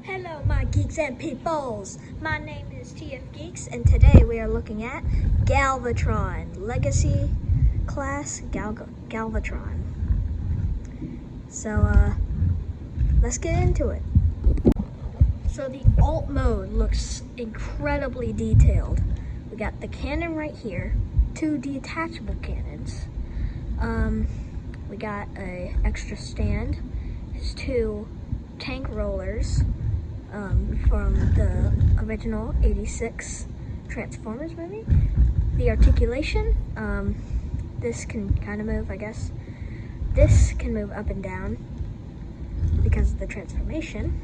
Hello my geeks and peoples, my name is TF Geeks and today we are looking at Galvatron, Legacy Class Galvatron. So let's get into it. So the alt mode looks incredibly detailed. We got the cannon right here, 2 detachable cannons. We got a extra stand, there's 2 tank rollers from the original 86 Transformers movie. The articulation, this can kind of move, I guess. This can move up and down because of the transformation.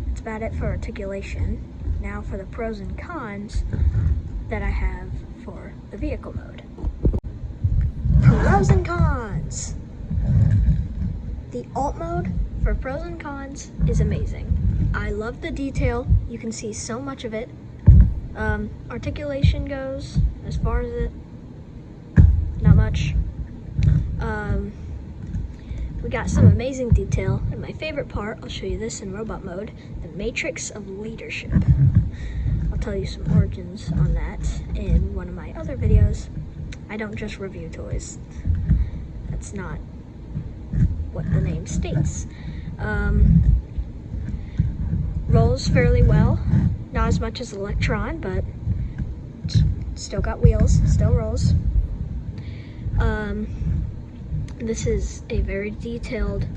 That's about it for articulation. Now for the pros and cons that I have for the vehicle mode. Pros and cons. The alt mode for pros and cons is amazing. I love the detail. You can see so much of it. Articulation goes, as far as it, not much. We got some amazing detail, and my favorite part, I'll show you this in robot mode, the matrix of leadership. I'll tell you some origins on that in one of my other videos. I don't just review toys. That's not what the name states. Rolls fairly well, not as much as Electron, but still got wheels, still rolls. This is a very detailed,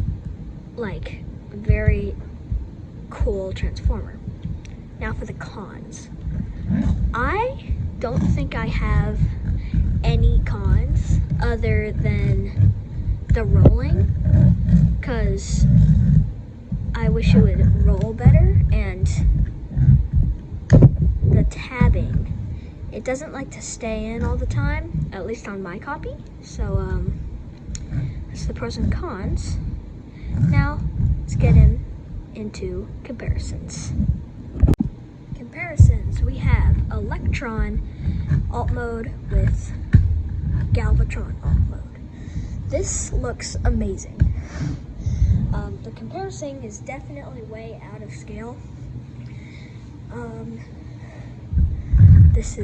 like, very cool Transformer. Now for the cons. I don't think I have any cons other than the rolling, because I wish it would roll better, and the tabbing. It doesn't like to stay in all the time, at least on my copy. So that's the pros and cons. Now let's get into comparisons. Comparisons, we have Electron alt mode with Galvatron alt mode. This looks amazing. The comparison is definitely way out of scale. This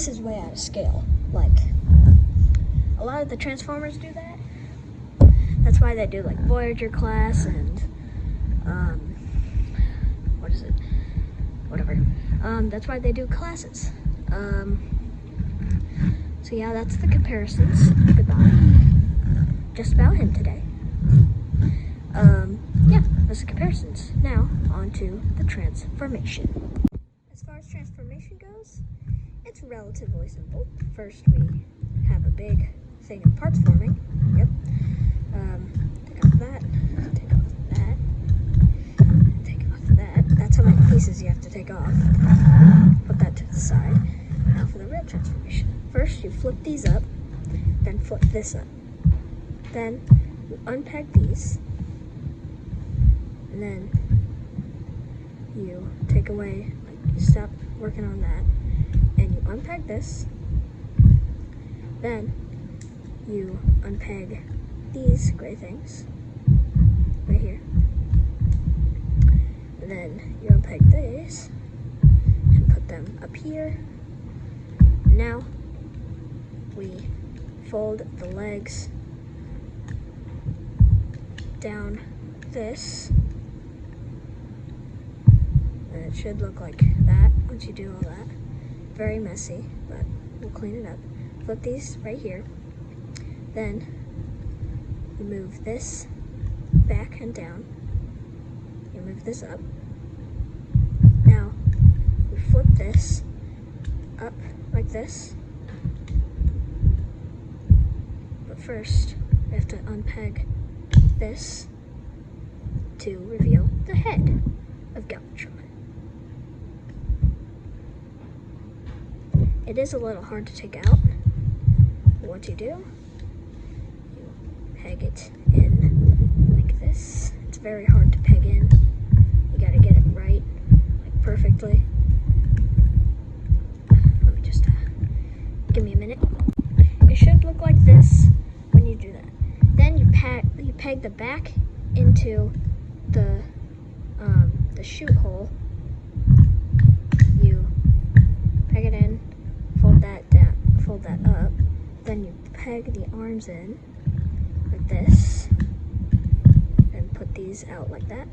is way out of scale. Like, a lot of the Transformers do that. That's why they do like Voyager class and what is it? Whatever. That's why they do classes. So yeah, that's the comparisons. Goodbye. Just about him today. Yeah, that's the comparisons. Now, on to the transformation. As far as transformation goes, it's relatively simple. First, we have a big thing of parts forming. Yep. Take off that, take off that, take off that. That's how many pieces you have to take off. Put that to the side. Now for the real transformation. First, you flip these up, then flip this up. Then you unpack these, and then you take away, like you stop working on that, and you unpack this. Then you unpeg these gray things right here. And then you unpeg these and put them up here. Now we fold the legs down this, and it should look like that once you do all that. Very messy, but we'll clean it up. Flip these right here. Then you move this back and down. You move this up. Now we flip this up like this. But first, we have to unpeg this to reveal the head of Galvatron. It is a little hard to take out. What you do, you peg it in like this. It's very hard to peg in. You gotta get it right, like perfectly. Let me just give me a minute. It should look like this when you do that. Then you peg the back into the chute hole. You peg it in, fold that down, fold that up. Then you peg the arms in like this, and put these out like that.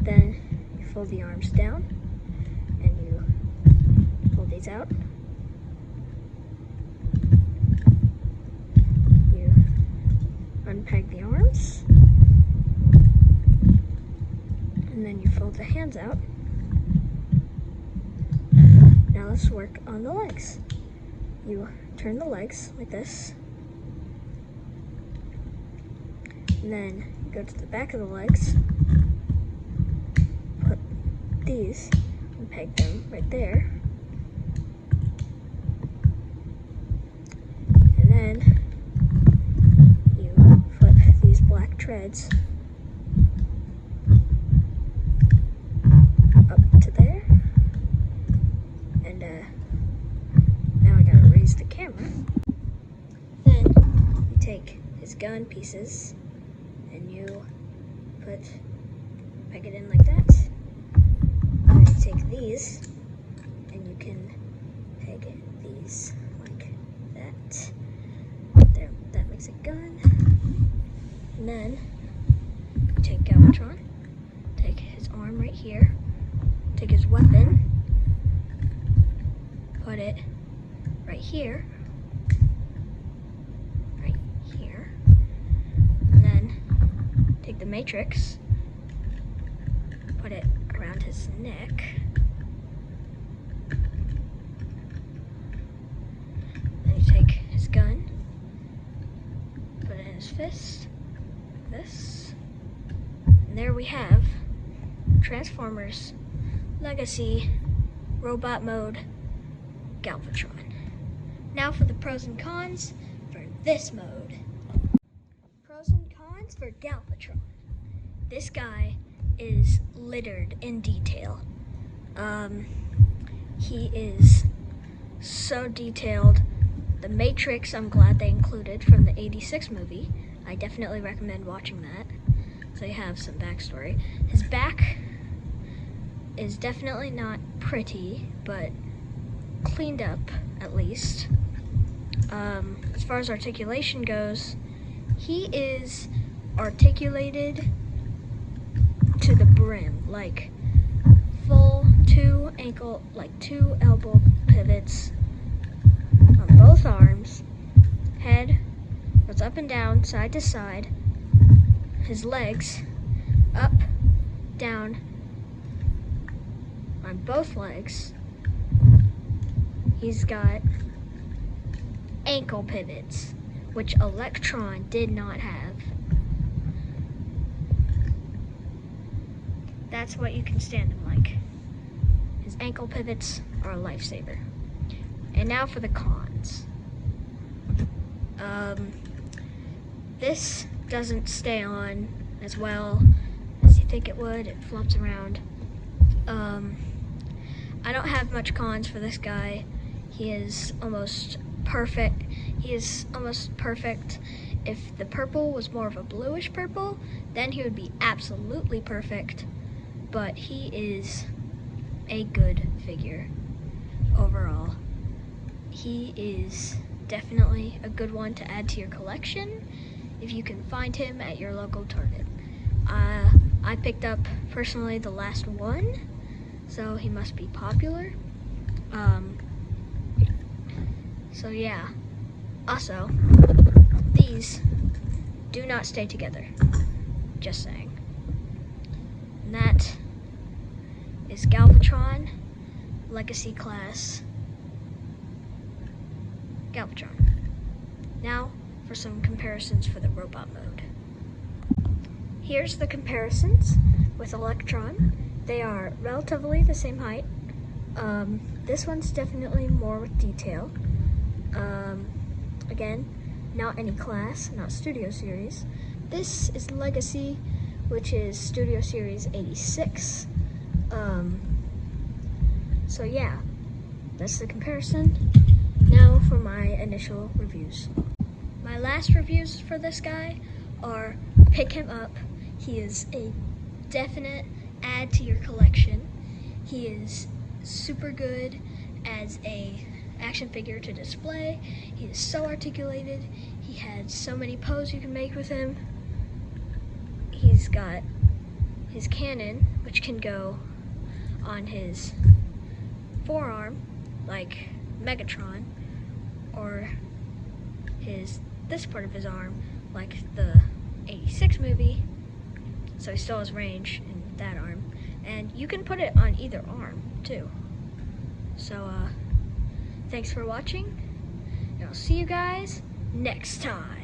Then you fold the arms down, and you fold these out. You unpeg the arms, and then you fold the hands out. Now let's work on the legs. You turn the legs like this, and then you go to the back of the legs, put these and peg them right there, and then you flip these black treads up to there, and now I gotta raise the camera. Then you take his gun pieces and you peg it in like that. And then you take these and you can peg these like that. There, that makes a gun. And then you take Galvatron, take his arm right here, take his weapon, put it right here, and then take the matrix, put it around his neck, then you take his gun, put it in his fist, this, and there we have Transformers Legacy Robot Mode Galvatron. Now for the pros and cons for this mode. Pros and cons for Galvatron. This guy is littered in detail. He is so detailed. The Matrix, I'm glad they included from the '86 movie. I definitely recommend watching that, so you have some backstory. His back is definitely not pretty, but cleaned up at least. As far as articulation goes, he is articulated to the brim, like full two elbow pivots on both arms. Head goes up and down, side to side. His legs up, down on both legs. He's got ankle pivots, which Electron did not have. That's what you can stand him like. His ankle pivots are a lifesaver. And now for the cons. This doesn't stay on as well as you think it would. It flops around. I don't have much cons for this guy. He is almost perfect. If the purple was more of a bluish purple, then he would be absolutely perfect. But he is a good figure overall. He is definitely a good one to add to your collection if you can find him at your local Target. I picked up personally the last one, so he must be popular. So yeah. Also, these do not stay together. Just saying. And that is Galvatron Legacy Class Galvatron. Now for some comparisons for the robot mode. Here's the comparisons with Electron. They are relatively the same height. This one's definitely more with detail. Again, not any class, not Studio Series. This is Legacy, which is Studio Series 86. So yeah, that's the comparison. Now for my initial reviews. My last reviews for this guy are pick him up. He is a definite add to your collection. He is super good as a action figure to display. He is so articulated. He has so many poses you can make with him. He's got his cannon, which can go on his forearm, like Megatron, or this part of his arm, like the 86 movie, so he still has range in that arm. And you can put it on either arm, too. So, thanks for watching, and I'll see you guys next time.